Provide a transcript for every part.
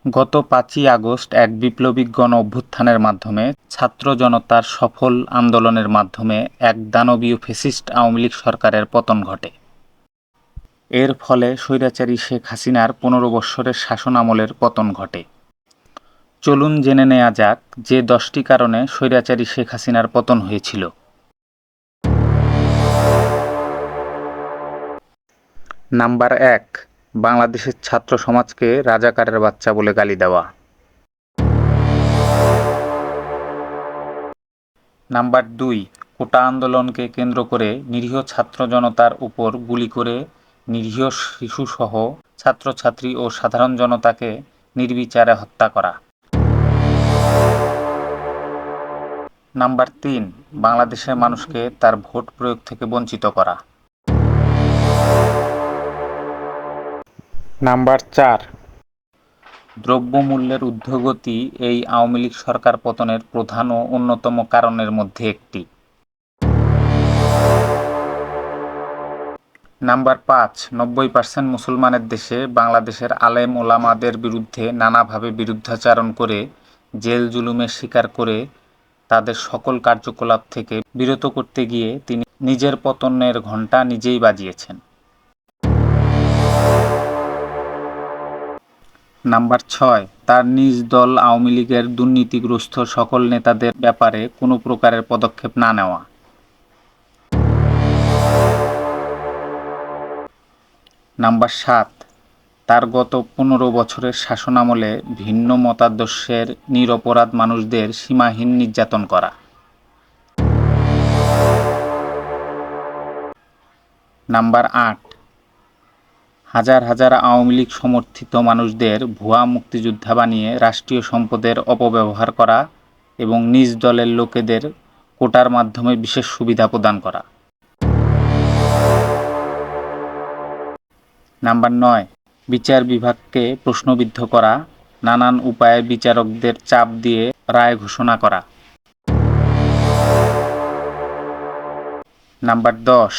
গত ৫ই আগস্ট এক বিপ্লবী গণ-অভ্যুত্থানের মাধ্যমে ছাত্র জনতার সফল আন্দোলনের মাধ্যমে এক দানবীয় ফ্যাসিস্ট আওয়ামী লীগ সরকারের পতন ঘটে। এর ফলে স্বৈরাচারী শেখ হাসিনার ১৫ বৎসরের শাসনামলের পতন ঘটে। চলুন জেনে নেয়া যাক যে ১০টি কারণে স্বৈরাচারী শেখ হাসিনার পতন হয়েছিল। নাম্বার ১, বাংলাদেশের ছাত্র সমাজকে রাজাকারের বাচ্চা বলে গালি দেওয়া। নাম্বার ২, কোটা আন্দোলনকে কেন্দ্র করে নিরীহ ছাত্র জনতার উপর গুলি করে নিরীহ শিশুসহ ছাত্রছাত্রী ও সাধারণ জনতাকে নির্বিচারে হত্যা করা। নাম্বার ৩, বাংলাদেশের মানুষকে তার ভোট প্রয়োগ থেকে বঞ্চিত করা। নাম্বার ৪, দ্রব্যমূল্যের ঊর্ধ্বগতি এই আওয়ামী লীগ সরকার পতনের প্রধান ও অন্যতম কারণের মধ্যে একটি। নাম্বার ৫, ৯০% মুসলমানের দেশে বাংলাদেশের আলেম ওলামাদের বিরুদ্ধে নানাভাবে বিরুদ্ধাচারণ করে জেল-জুলুমের শিকার করে তাদের সকল কার্যকলাপ থেকে বিরত করতে গিয়ে তিনি নিজের পতনের ঘণ্টা নিজেই বাজিয়েছেন। নাম্বার ৬, তার নিজ দল আওয়ামী লীগের দুর্নীতিগ্রস্ত সকল নেতাদের ব্যাপারে কোনো প্রকারের পদক্ষেপ না নেওয়া। নাম্বার ৭, তার গত ১৫ বছরের শাসনামলে ভিন্ন মতাদর্শের নিরপরাধ মানুষদের সীমাহীন নির্যাতন করা। নাম্বার ৮, হাজার হাজার আওয়ামী লীগ সমর্থিত মানুষদের ভুয়া মুক্তিযোদ্ধা বানিয়ে রাষ্ট্রীয় সম্পদের অপব্যবহার করা এবং নিজ দলের লোকেদের কোটার মাধ্যমে বিশেষ সুবিধা প্রদান করা। নাম্বার ৯, বিচার বিভাগকে প্রশ্নবিদ্ধ করা, নানান উপায়ে বিচারকদের চাপ দিয়ে রায় ঘোষণা করা। নাম্বার ১০,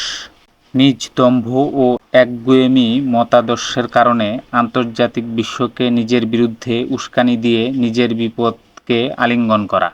নিজ দম্ভ ও একগুঁয়েমি মতাদর্শের কারণে আন্তর্জাতিক বিশ্বকে নিজের বিরুদ্ধে উস্কানি দিয়ে নিজের বিপদকে আলিঙ্গন করা।